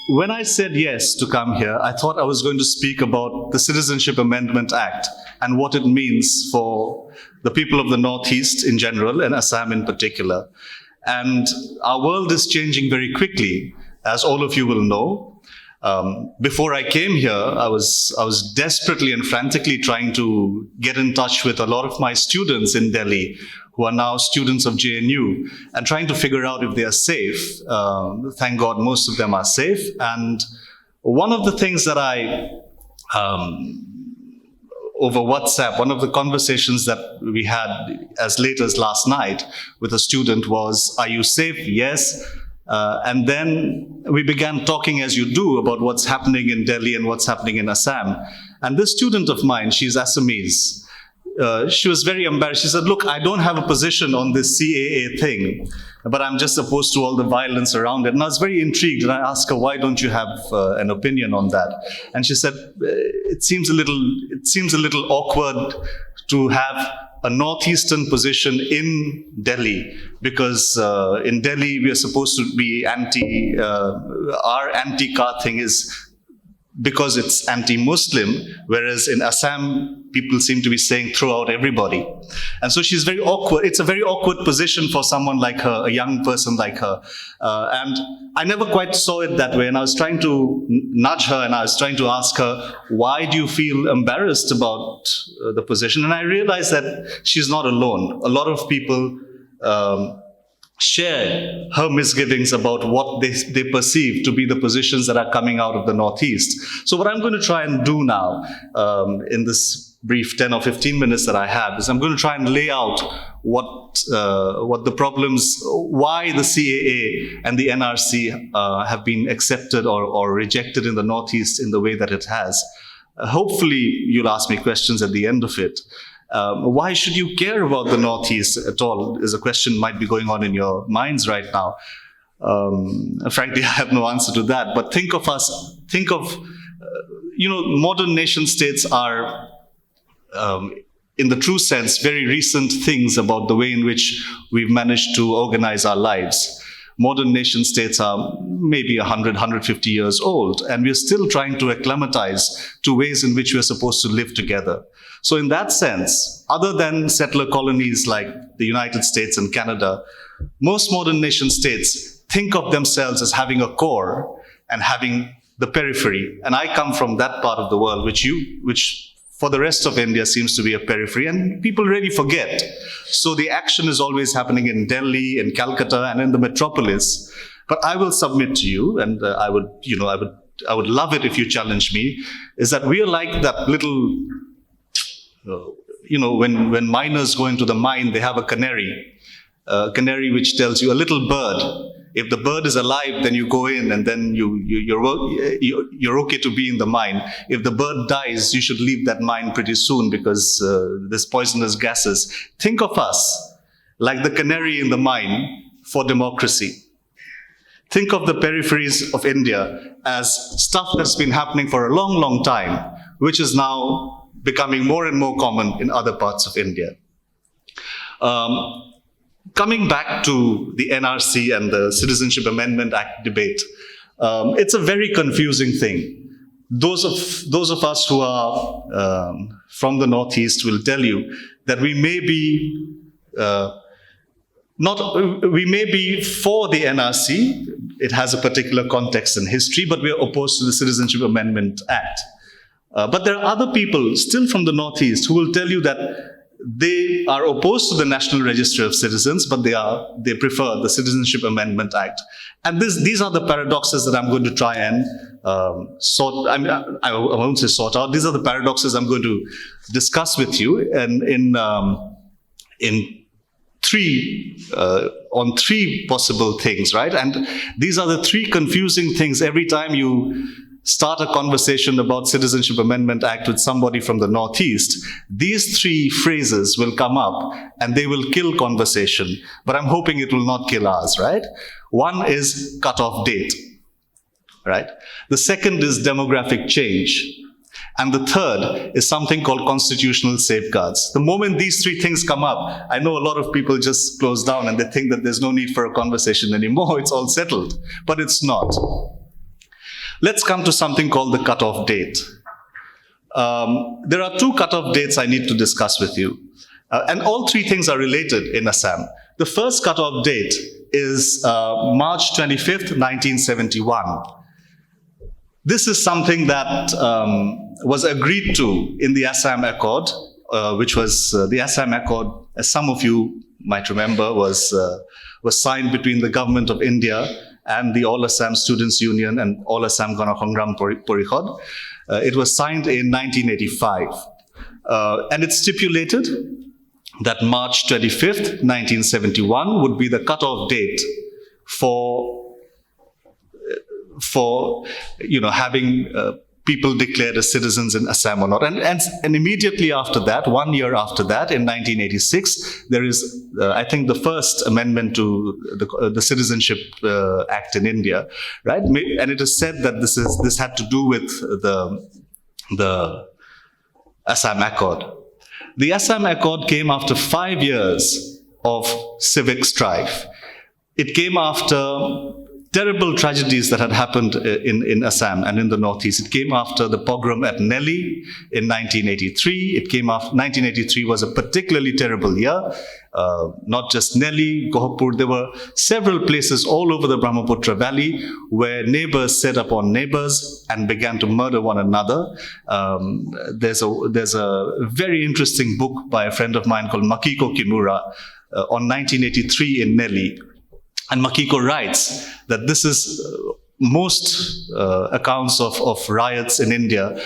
when I said yes to come here, I thought I was going to speak about the Citizenship Amendment Act and what it means for the people of the Northeast in general and Assam in particular. And our world is changing very quickly, as all of you will know. Before I came here, I was desperately and frantically trying to get in touch with a lot of my students in Delhi, who are now students of JNU, and trying to figure out if they are safe. Thank God most of them are safe. And one of the things that over WhatsApp, one of the conversations that we had as late as last night with a student was, "Are you safe?" "Yes." And then we began talking, as you do, about what's happening in Delhi and what's happening in Assam. And this student of mine, she's Assamese. She was very embarrassed. She said, "Look, I don't have a position on this CAA thing, but I'm just opposed to all the violence around it." And I was very intrigued, and I asked her, "Why don't you have an opinion on that?" And she said, it seems a little awkward to have a northeastern position in Delhi, because in Delhi we are supposed to be our anti-car thing is because it's anti-Muslim, whereas in Assam, people seem to be saying throw out everybody. And so she's very awkward. It's a very awkward position for someone like her, a young person like her. And I never quite saw it that way. And I was trying to nudge her, and I was trying to ask her, why do you feel embarrassed about the position? And I realized that she's not alone. A lot of people share her misgivings about what they perceive to be the positions that are coming out of the Northeast. So what I'm going to try and do now in this brief 10 or 15 minutes that I have is I'm going to try and lay out what the problems, why the CAA and the NRC have been accepted or rejected in the Northeast in the way that it has. Hopefully you'll ask me questions at the end of it. Why should you care about the Northeast at all is a question might be going on in your minds right now. Frankly, I have no answer to that. But think of modern nation states are, in the true sense, very recent things about the way in which we've managed to organize our lives. Modern nation states are maybe 100, 150 years old, and we're still trying to acclimatize to ways in which we're supposed to live together. So in that sense, other than settler colonies like the United States and Canada, most modern nation states think of themselves as having a core and having the periphery. And I come from that part of the world, which for the rest of India seems to be a periphery, and people really forget. So the action is always happening in Delhi, in Calcutta, and in the metropolis. But I will submit to you, and I would love it if you challenge me, is that we are like that little, when miners go into the mine, they have a canary which tells you, a little bird. If the bird is alive, then you go in, and then you're okay to be in the mine. If the bird dies, you should leave that mine pretty soon because there's poisonous gases. Think of us like the canary in the mine for democracy. Think of the peripheries of India as stuff that's been happening for a long, long time, which is now becoming more and more common in other parts of India. Coming back to the NRC and the Citizenship Amendment Act debate, it's a very confusing thing. Those of us who are from the Northeast will tell you that we may be for the NRC. It has a particular context and history, but we are opposed to the Citizenship Amendment Act. But there are other people still from the Northeast who will tell you that they are opposed to the National Register of Citizens, but they prefer the Citizenship Amendment Act. And these are the paradoxes that I'm going to try and I won't say sort out. These are the paradoxes I'm going to discuss with you, and on three possible things, right? And these are the three confusing things every time you start a conversation about Citizenship Amendment Act with somebody from the Northeast. These three phrases will come up and they will kill conversation, but I'm hoping it will not kill ours, right? One is cutoff date, right? The second is demographic change. And the third is something called constitutional safeguards. The moment these three things come up, I know a lot of people just close down and they think that there's no need for a conversation anymore, it's all settled, but it's not. Let's come to something called the cutoff date. There are two cutoff dates I need to discuss with you. And all three things are related in Assam. The first cutoff date is March 25th, 1971. This is something that was agreed to in the Assam Accord, which was the Assam Accord, as some of you might remember, was signed between the government of India and the All Assam Students Union and All Assam Ganakongram Porikhod. It was signed in 1985. And it stipulated that March 25th, 1971 would be the cutoff date for having people declared as citizens in Assam or not. And immediately after that, 1 year after that, in 1986, there is, I think, the first amendment to the Citizenship Act in India, right? And it is said that this had to do with the Assam Accord. The Assam Accord came after 5 years of civic strife. It came after terrible tragedies that had happened in Assam and in the Northeast. It came after the pogrom at Nellie in 1983. 1983 was a particularly terrible year. Not just Nellie, Gohapur, there were several places all over the Brahmaputra Valley where neighbors set upon neighbors and began to murder one another. There's a very interesting book by a friend of mine called Makiko Kimura on 1983 in Nellie. And Makiko writes that this is most accounts of riots in India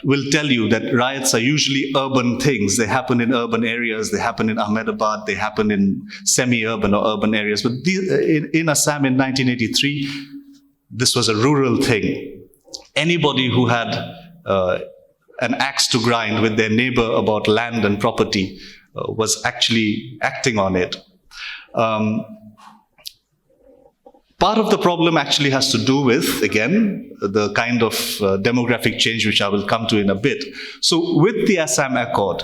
will tell you that riots are usually urban things. They happen in urban areas. They happen in Ahmedabad. They happen in semi-urban or urban areas. But in Assam in 1983, this was a rural thing. Anybody who had an axe to grind with their neighbor about land and property was actually acting on it. Part of the problem actually has to do with, again, the kind of demographic change which I will come to in a bit. So with the Assam Accord,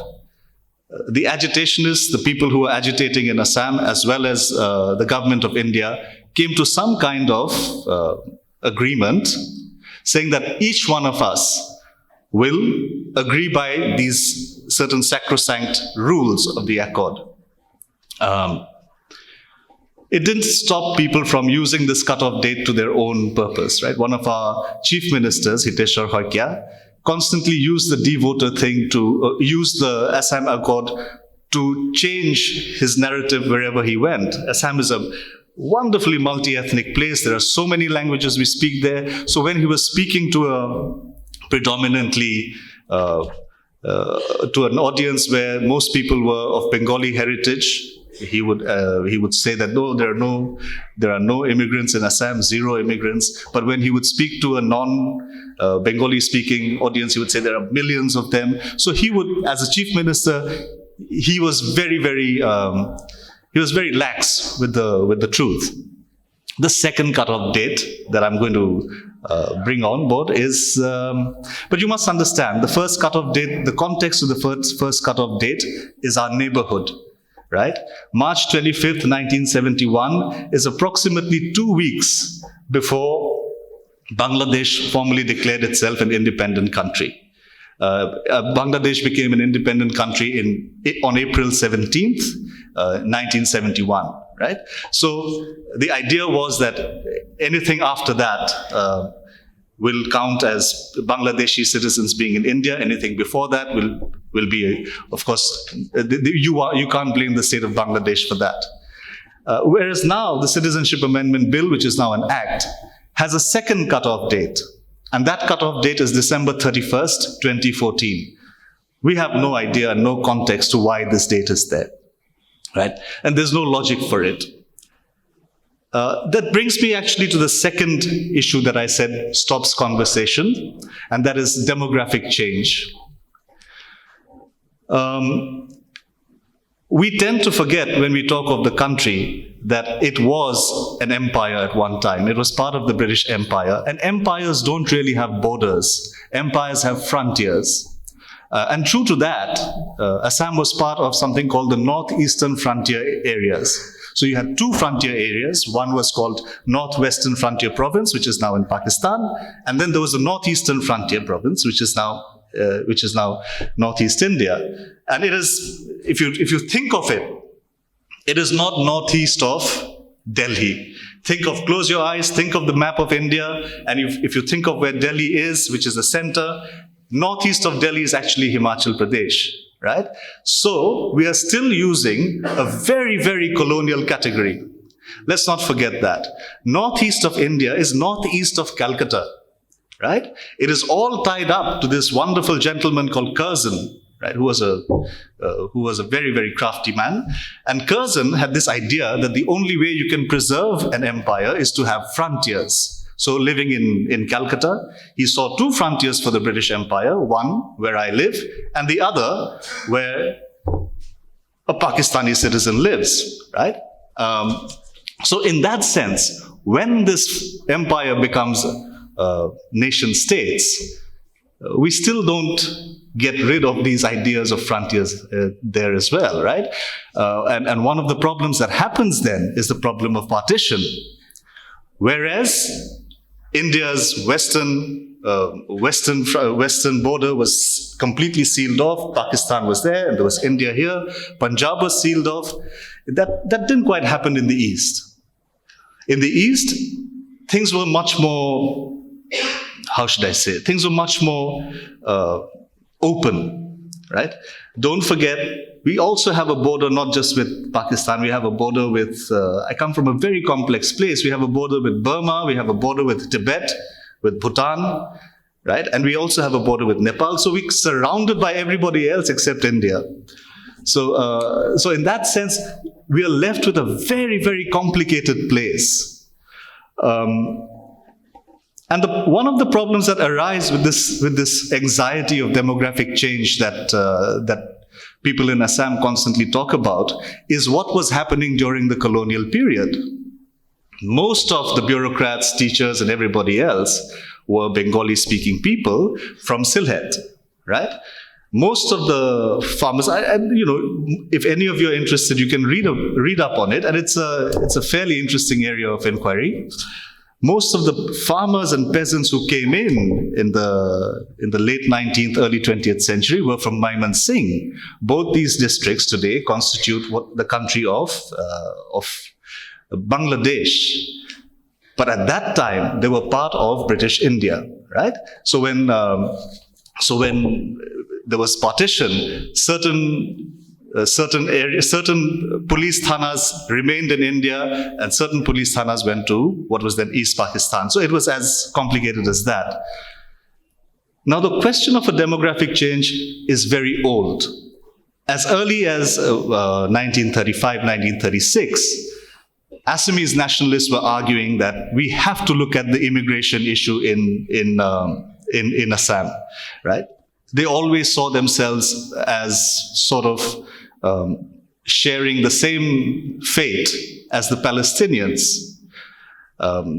the agitationists, the people who were agitating in Assam, as well as the government of India, came to some kind of agreement saying that each one of us will agree by these certain sacrosanct rules of the Accord. It didn't stop people from using this cutoff date to their own purpose, right? One of our chief ministers, Hiteshwar Hoikya, constantly used the de-voter thing to use the Assam Accord to change his narrative wherever he went. Assam is a wonderfully multi-ethnic place. There are so many languages we speak there. So when he was speaking to a predominantly to an audience where most people were of Bengali heritage, he would say that no, there are no immigrants in Assam, zero immigrants. But when he would speak to a non-Bengali speaking audience, he would say there are millions of them. So he would, as a chief minister, he was very lax with the truth. The second cutoff date that I'm going to bring on board is, but you must understand, the first cutoff date, the context of the first cutoff date is our neighborhood. Right? March 25th, 1971 is approximately 2 weeks before Bangladesh formally declared itself an independent country. Bangladesh became an independent country on April 17th, 1971. Right? So the idea was that anything after that will count as Bangladeshi citizens being in India. Anything before that will be, of course, you can't blame the state of Bangladesh for that. Whereas now the Citizenship Amendment Bill, which is now an act, has a second cutoff date. And that cutoff date is December 31st, 2014. We have no idea, no context to why this date is there. Right? And there's no logic for it. That brings me actually to the second issue that I said stops conversation, and that is demographic change. We tend to forget when we talk of the country that it was an empire at one time. It was part of the British Empire, and empires don't really have borders. Empires have frontiers. And true to that, Assam was part of something called the Northeastern Frontier Areas. So you had two frontier areas. One was called Northwestern Frontier Province, which is now in Pakistan, and then there was the Northeastern Frontier Province, which is now Northeast India. And it is, if you think of it, it is not northeast of Delhi. Close your eyes, think of the map of India, and if you think of where Delhi is, which is the center, northeast of Delhi is actually Himachal Pradesh, right? So we are still using a very, very colonial category. Let's not forget that. Northeast of India is northeast of Calcutta, right? It is all tied up to this wonderful gentleman called Curzon, right, who was a very, very crafty man. And Curzon had this idea that the only way you can preserve an empire is to have frontiers. So living in Calcutta, he saw two frontiers for the British Empire, one where I live, and the other where a Pakistani citizen lives, right? So in that sense, when this empire becomes nation states, we still don't get rid of these ideas of frontiers there as well, right? And one of the problems that happens then is the problem of partition. Whereas India's western border was completely sealed off, Pakistan was there, and there was India here, Punjab was sealed off. That didn't quite happen in the East. In the East, things were much more, how should I say, things were much more open, right? Don't forget, we also have a border not just with Pakistan, we have a border with, I come from a very complex place, we have a border with Burma, we have a border with Tibet, with Bhutan, right? And we also have a border with Nepal, so we're surrounded by everybody else except India. So in that sense, we are left with a very, very complicated place. And one of the problems that arise with this anxiety of demographic change that people in Assam constantly talk about is what was happening during the colonial period. Most of the bureaucrats, teachers, and everybody else were Bengali-speaking people from Sylhet, right? Most of the farmers, if any of you are interested, you can read up on it, and it's a fairly interesting area of inquiry. Most of the farmers and peasants who came in the late 19th, early 20th century were from Mymensingh. Both these districts today constitute what the country of Bangladesh. But at that time, they were part of British India, right? So when there was partition, certain police thanas remained in India, and certain police thanas went to what was then East Pakistan. So it was as complicated as that. Now, the question of a demographic change is very old. As early as 1935, 1936, Assamese nationalists were arguing that we have to look at the immigration issue in Assam, right? They always saw themselves as sort of sharing the same fate as the Palestinians.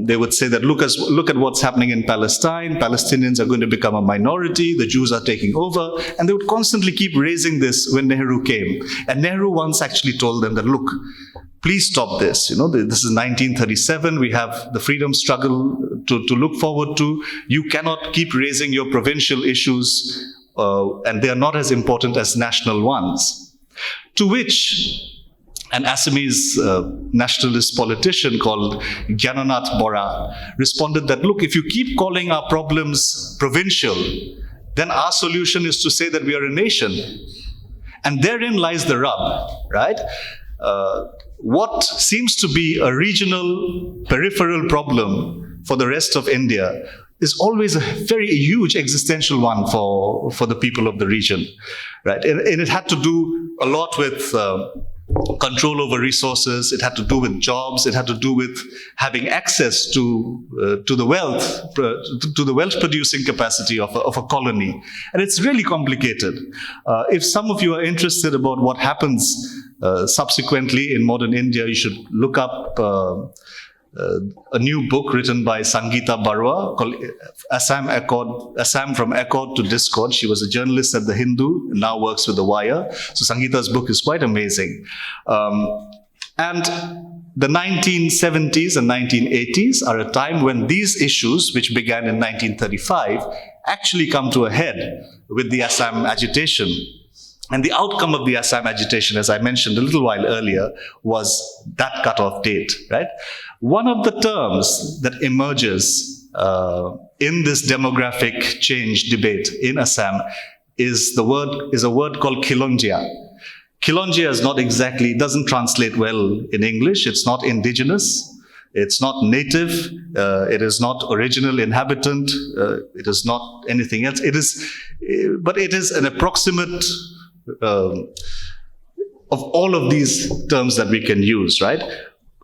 They would say that look at what's happening in Palestine. Palestinians are going to become a minority. The Jews are taking over. And they would constantly keep raising this when Nehru came. And Nehru once actually told them that, look, please stop this. This is 1937. We have the freedom struggle to look forward to. You cannot keep raising your provincial issues, and they are not as important as national ones. To which an Assamese nationalist politician called Gyananath Bora responded that, look, if you keep calling our problems provincial, then our solution is to say that we are a nation. And therein lies the rub, right? What seems to be a regional, peripheral problem for the rest of India is always a very huge existential one for the people of the region, right? And it had to do a lot with control over resources. It had to do with jobs. It had to do with having access to the wealth producing capacity of a colony. And it's really complicated. If some of you are interested about what happens subsequently in modern India, you should look up a new book written by Sangeeta Barua called Assam Accord, Assam from Accord to Discord. She was a journalist at The Hindu and now works with The Wire. So Sangeeta's book is quite amazing. And the 1970s and 1980s are a time when these issues, which began in 1935, actually come to a head with the Assam agitation. And the outcome of the Assam agitation, as I mentioned a little while earlier, was that cutoff date, right? One of the terms that emerges in this demographic change debate in Assam is a word called Khilonjia. Khilonjia is not exactly, doesn't translate well in English. It's not indigenous. It's not native. It is not original inhabitant. It is not anything else. But it is an approximate of all of these terms that we can use, right?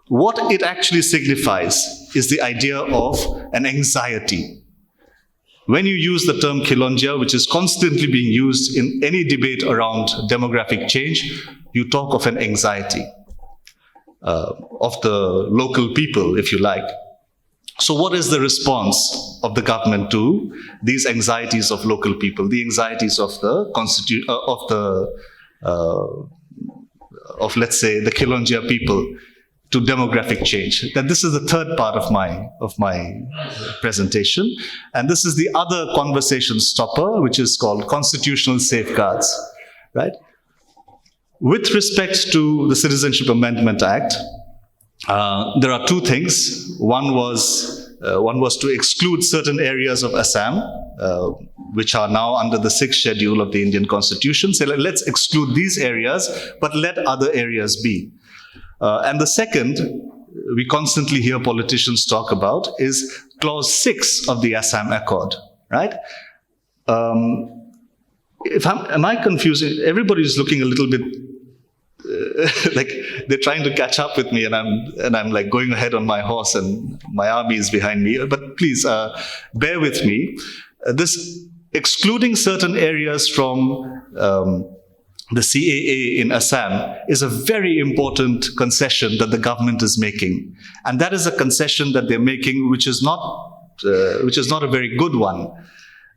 What it actually signifies is the idea of an anxiety. When you use the term Khilonjia, which is constantly being used in any debate around demographic change, you talk of an anxiety of the local people, if you like. So what is the response of the government to these anxieties of local people, the anxieties of let's say, the Khilonjia people to demographic change? That this is the third part of my presentation. And this is the other conversation stopper, which is called constitutional safeguards, right? With respect to the Citizenship Amendment Act, there are two things. One was to exclude certain areas of Assam, which are now under the 6th schedule of the Indian Constitution. So let's exclude these areas, but let other areas be. And the second, we constantly hear politicians talk about, is Clause 6 of the Assam Accord, right? Am I confusing? Everybody's looking a little bit like they're trying to catch up with me, and I'm like going ahead on my horse, and my army is behind me. But please bear with me. This excluding certain areas from the CAA in Assam is a very important concession that the government is making, and that is a concession that they're making, which is not a very good one.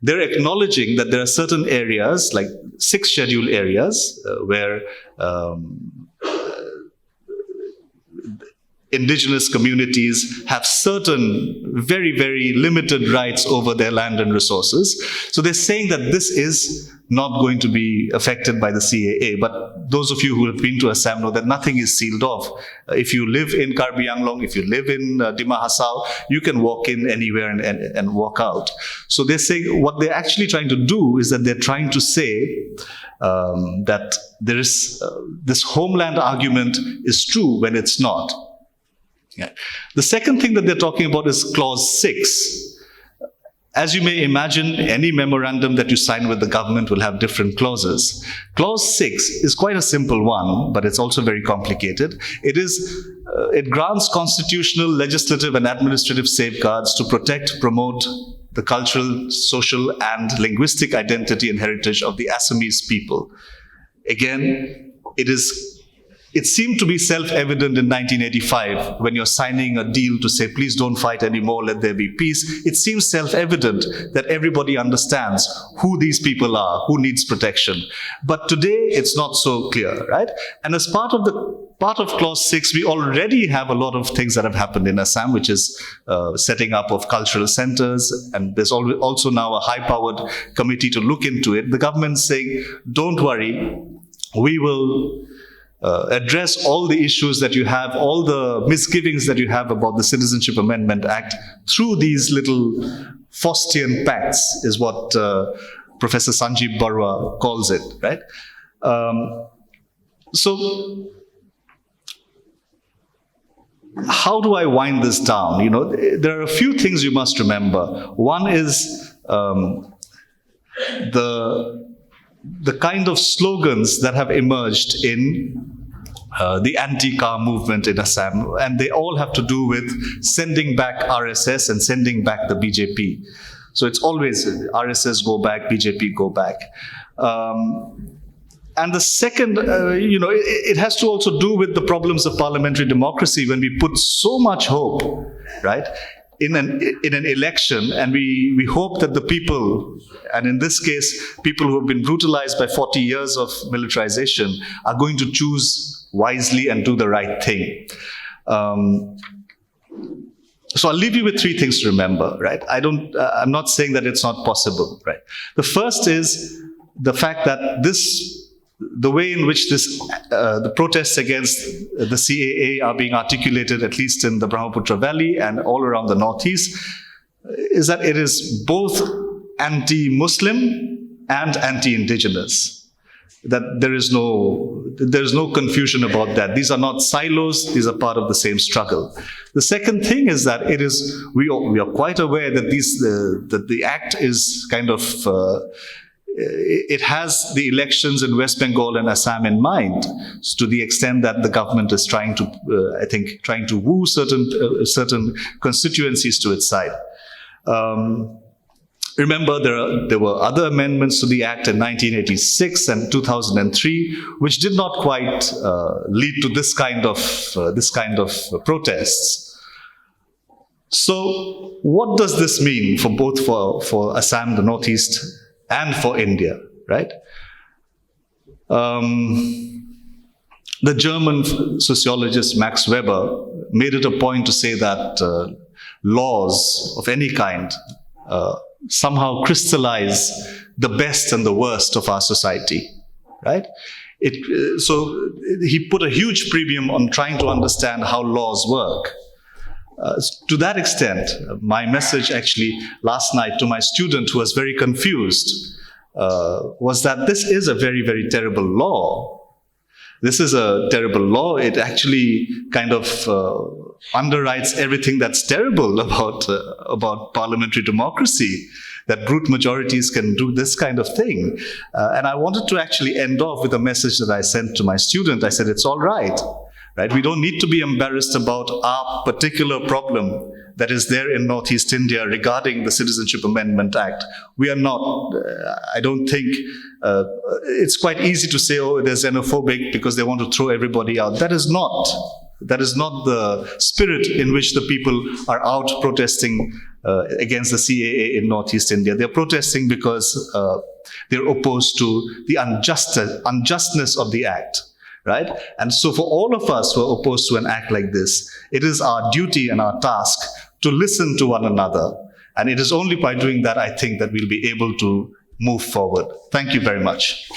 They're acknowledging that there are certain areas, like 6 schedule areas, where indigenous communities have certain very, very limited rights over their land and resources. So they're saying that this is not going to be affected by the CAA. But those of you who have been to Assam know that nothing is sealed off. If you live in Karbi Anglong, if you live in Dima Hasao, you can walk in anywhere and walk out. So they're saying what they're actually trying to do is that they're trying to say that there is this homeland argument is true when it's not. Yeah. The second thing that they're talking about is Clause 6. As you may imagine, any memorandum that you sign with the government will have different clauses. Clause 6 is quite a simple one, but it's also very complicated. It grants constitutional, legislative, and administrative safeguards to protect, promote the cultural, social, and linguistic identity and heritage of the Assamese people. Again, it seemed to be self-evident in 1985 when you're signing a deal to say, please don't fight anymore, let there be peace. It seems self-evident that everybody understands who these people are, who needs protection. But today, it's not so clear, right? And as part of Clause 6, we already have a lot of things that have happened in Assam, which is setting up of cultural centers, and there's also now a high-powered committee to look into it. The government's saying, don't worry, we will address all the issues that you have, all the misgivings that you have about the Citizenship Amendment Act through these little Faustian pacts, is what Professor Sanjay Barbora calls it, right? So how do I wind this down? You know, there are a few things you must remember. One is the kind of slogans that have emerged in the anti-car movement in Assam, and they all have to do with sending back RSS and sending back the BJP. So it's always RSS go back, BJP go back. And the second, it has to also do with the problems of parliamentary democracy when we put so much hope, right, in an election, and we hope that the people, and in this case, people who have been brutalized by 40 years of militarization, are going to choose wisely and do the right thing. So I'll leave you with three things to remember, right? I'm not saying that it's not possible, right? The first is the fact that the way in which the protests against the CAA are being articulated, at least in the Brahmaputra Valley and all around the Northeast, is that it is both anti-Muslim and anti-indigenous. That there's no confusion about that. These are not silos, these are part of the same struggle. The second thing is that we are quite aware that that the act is kind of, it has the elections in West Bengal and Assam in mind, to the extent that the government is trying to woo certain constituencies to its side. Remember, there were other amendments to the Act in 1986 and 2003, which did not quite lead to this kind of protests. So, what does this mean for both for Assam, the Northeast, and for India, right? The German sociologist Max Weber made it a point to say that laws of any kind somehow crystallize the best and the worst of our society, right? So he put a huge premium on trying to understand how laws work. To that extent, my message actually last night to my student who was very confused was that this is a very, very terrible law. This is a terrible law. It actually kind of underwrites everything that's terrible about parliamentary democracy, that brute majorities can do this kind of thing. And I wanted to actually end off with a message that I sent to my student. I said, it's all right? We don't need to be embarrassed about our particular problem that is there in Northeast India regarding the Citizenship Amendment Act. We are not, I don't think, it's quite easy to say, oh, they're xenophobic because they want to throw everybody out. That is not the spirit in which the people are out protesting against the CAA in Northeast India. They're protesting because they're opposed to the unjustness of the act. Right? And so for all of us who are opposed to an act like this, it is our duty and our task to listen to one another. And it is only by doing that, I think, that we'll be able to move forward. Thank you very much.